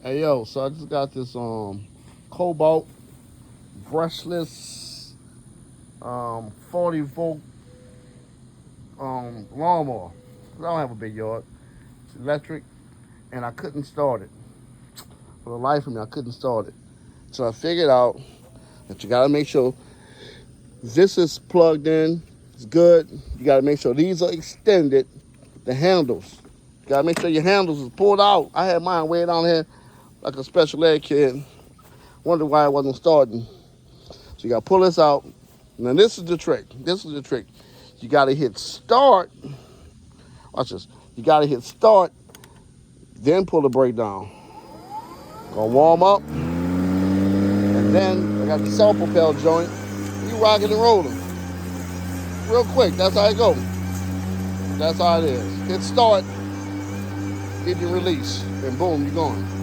Hey yo, so I just got this cobalt brushless 40 volt lawnmower. I don't have a big yard. It's electric, and I couldn't start it. For the life of me, I couldn't start it. So I figured out that you gotta make sure this is plugged in. It's good. You gotta make sure these are extended. The handles. You gotta make sure your handles is pulled out. I had mine way down here like a special ed kid. Wondered why it wasn't starting. So you gotta pull this out. Now this is the trick. This is the trick. You gotta hit start. Watch this. You gotta hit start, then pull the brake down. Gonna warm up, and then I got the self-propel joint. You rocking and rolling. Real quick, that's how it goes. That's how it is. Hit start, hit your release, and boom, you're going.